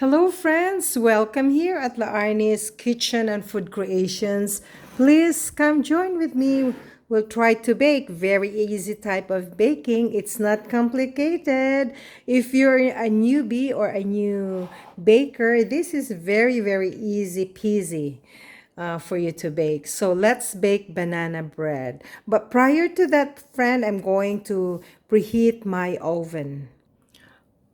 Hello, friends. Welcome here at La Arnie's Kitchen and Food Creations. Please come join with me. We'll try to bake. Very easy type of baking. It's not complicated. If you're a newbie or a new baker, this is very easy peasy for you to bake. So let's bake banana bread. But prior to that, friend, I'm going to preheat my oven.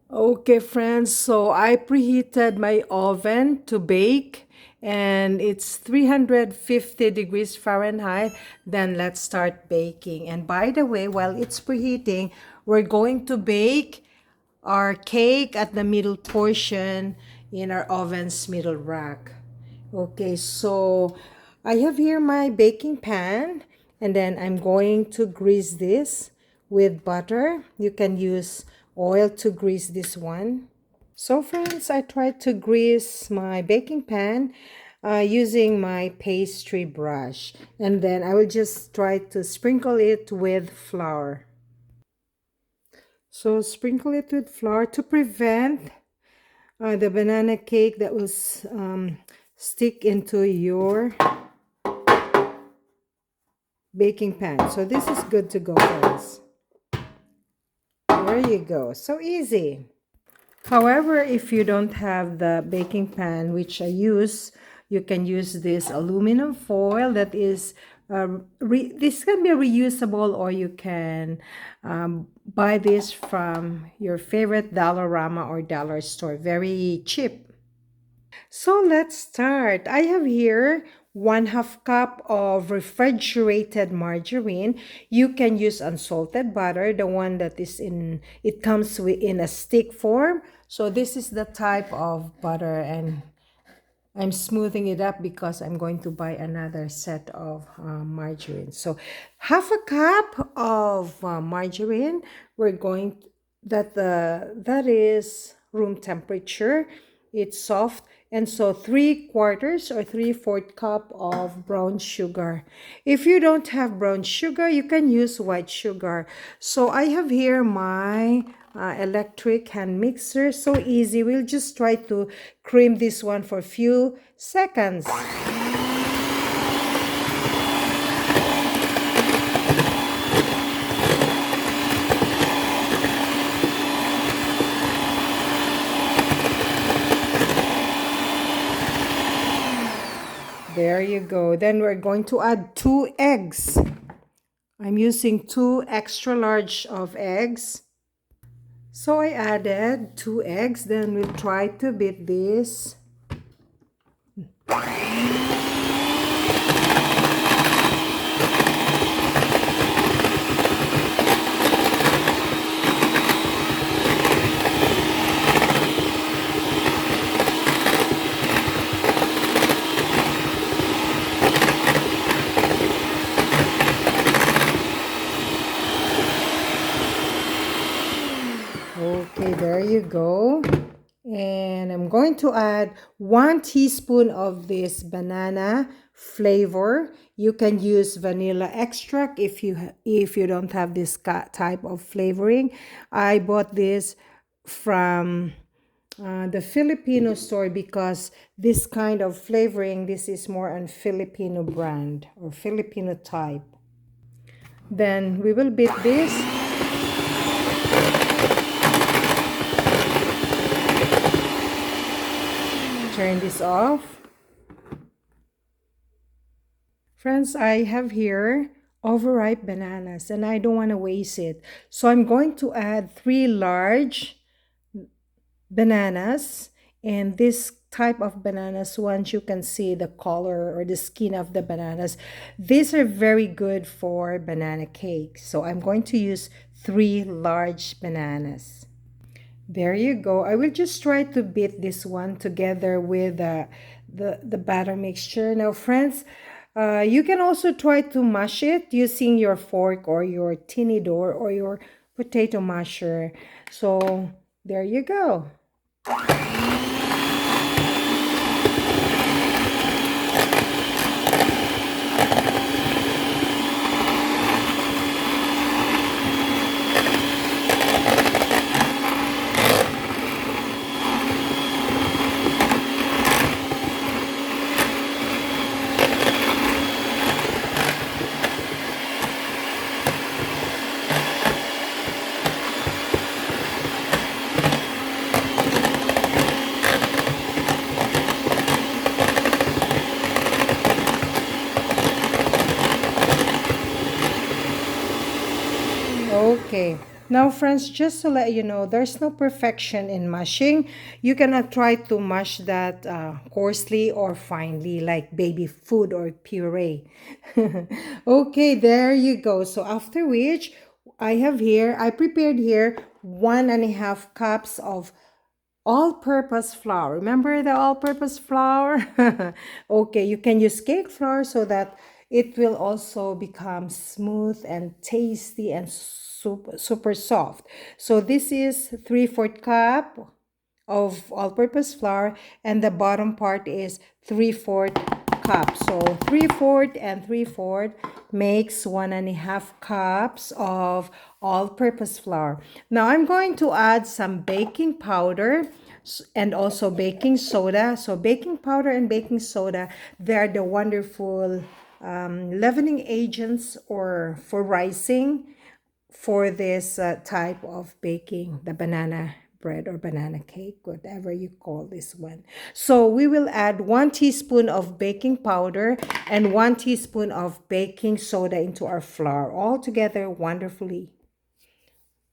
Okay, friends, so I preheated my oven to bake and it's 350 degrees Fahrenheit. Then let's start baking. And by the way, while it's preheating, we're going to bake our cake at the middle portion in our oven's middle rack. Okay, so I have here my baking pan and then I'm going to grease this with butter. You can use oil to grease this one. So friends, I tried to grease my baking pan using my pastry brush, and then I will just try to sprinkle it with flour. So sprinkle it with flour to prevent the banana cake that will stick into your baking pan. So this is good to go, friends. There you go. So easy. However, if you don't have the baking pan, which I use, you can use this aluminum foil that is, this can be reusable, or you can buy this from your favorite Dollarama or dollar store. Very cheap. So let's start. I have here 1/2 cup of refrigerated margarine. You can use unsalted butter, the one that is it comes in a stick form. So this is the type of butter, and I'm smoothing it up because I'm going to buy another set of margarine. So 1/2 cup of margarine. We're going that is room temperature. It's soft. And so 3/4 or 3/4 cup of brown sugar. If you don't have brown sugar, you can use white sugar. So I have here my electric hand mixer. So easy. We'll just try to cream this one for a few seconds. There you go. Then we're going to add 2 eggs. I'm using 2 extra large of eggs. So I added 2 eggs. Then we'll try to beat this. Okay, there you go. And I'm going to add 1 teaspoon of this banana flavor. You can use vanilla extract if you don't have this type of flavoring. I bought this from the Filipino store because this kind of flavoring, this is more on Filipino brand or Filipino type. Then we will beat this. Turn this off. Friends, I have here overripe bananas and I don't want to waste it. So I'm going to add 3 large bananas, and this type of bananas, once you can see the color or the skin of the bananas, these are very good for banana cake. So I'm going to use 3 large bananas. There you go. I will just try to beat this one together with the batter mixture. Now, friends, you can also try to mash it using your fork or your tinidor or your potato masher. So there you go. Okay. Now, friends, just to let you know, there's no perfection in mashing. You cannot try to mash that coarsely or finely like baby food or puree. Okay, there you go. So after which, I prepared here 1.5 cups of all-purpose flour. Remember the all-purpose flour? Okay, you can use cake flour so that it will also become smooth and tasty and super soft. So this is 3/4 cup of all-purpose flour, and the bottom part is 3/4 cup. So 3/4 and 3/4 makes 1.5 cups of all-purpose flour. Now I'm going to add some baking powder and also baking soda. So baking powder and baking soda, they're the wonderful leavening agents or for rising for this type of baking, the banana bread or banana cake, whatever you call this one. So we will add 1 teaspoon of baking powder and 1 teaspoon of baking soda into our flour, all together wonderfully.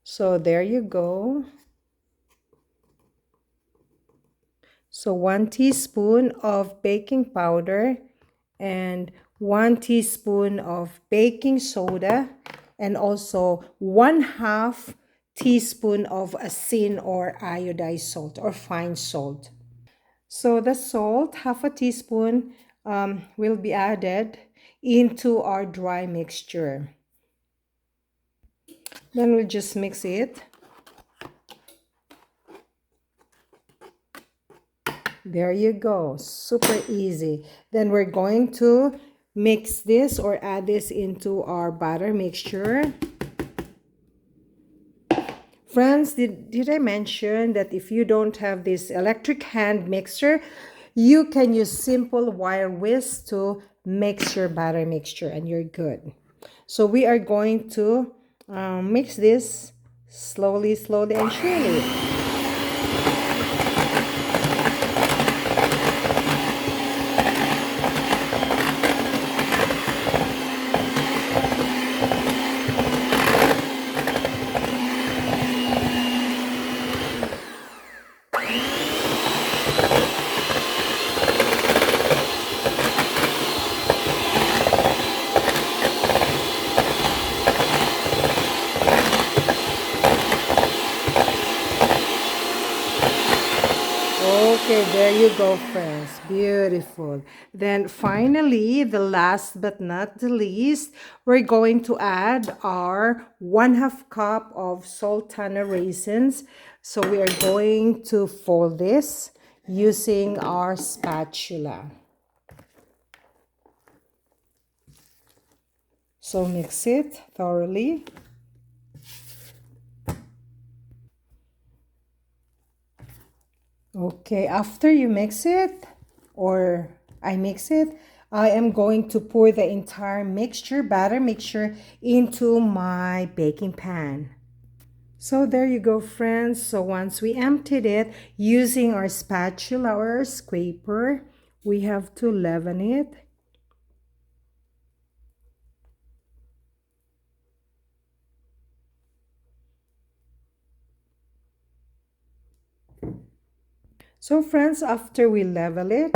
So there you go. So 1 teaspoon of baking powder and 1 teaspoon of baking soda, and also 1/2 teaspoon of asin or iodized salt or fine salt. So the salt, 1/2 teaspoon, will be added into our dry mixture. Then we'll just mix it. There you go. Super easy. Then we're going to mix this or add this into our batter mixture. Friends, did I mention that if you don't have this electric hand mixer, you can use simple wire whisk to mix your batter mixture and you're good. So we are going to mix this slowly and surely. Okay, there you go, friends. Beautiful. Then finally, the last but not the least, we're going to add our 1/2 cup of sultana raisins. So we are going to fold this using our spatula. So mix it thoroughly. Okay, after you mix it, or I mix it, I am going to pour the entire batter mixture, into my baking pan. So there you go, friends. So once we emptied it, using our spatula or our scraper, we have to leaven it. So friends, after we level it,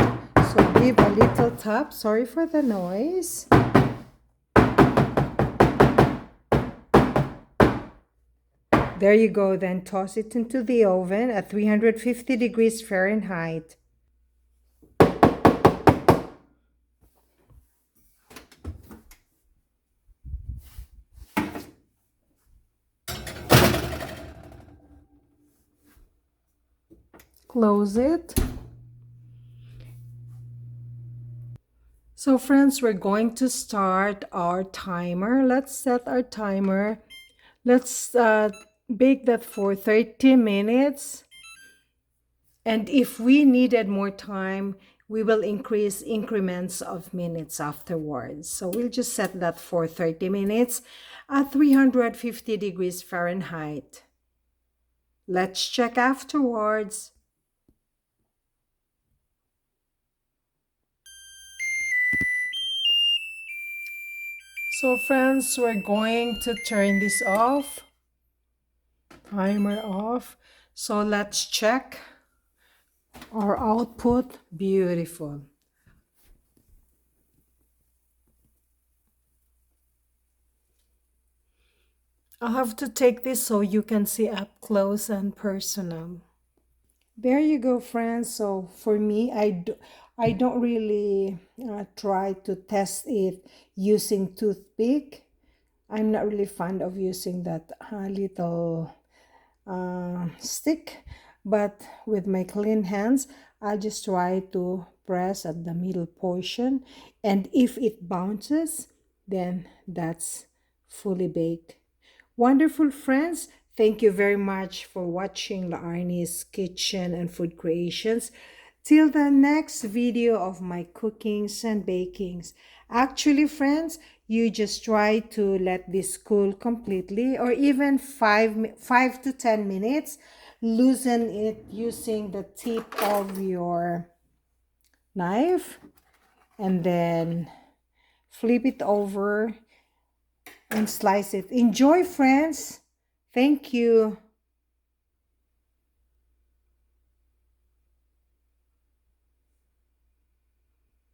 so give a little tap. Sorry for the noise. There you go, then toss it into the oven at 350 degrees Fahrenheit. Close it. So friends, we're going to start our timer. Let's set our timer. Let's bake that for 30 minutes. And if we needed more time, we will increase increments of minutes afterwards. So we'll just set that for 30 minutes at 350 degrees Fahrenheit. Let's check afterwards. So friends, we're going to turn this off. Timer off. So let's check our output. Beautiful. I'll have to take this so you can see up close and personal. There you go, friends. So for me, I don't really try to test it using toothpick. I'm not really fond of using that little stick, but with my clean hands, I'll just try to press at the middle portion, and if it bounces, then that's fully baked. Wonderful friends, thank you very much for watching La Arnie's Kitchen and Food Creations. Till the next video of my cookings and bakings. Actually, friends, you just try to let this cool completely, or even 5 to 10 minutes. Loosen it using the tip of your knife, and then flip it over and slice it. Enjoy, friends. Thank you.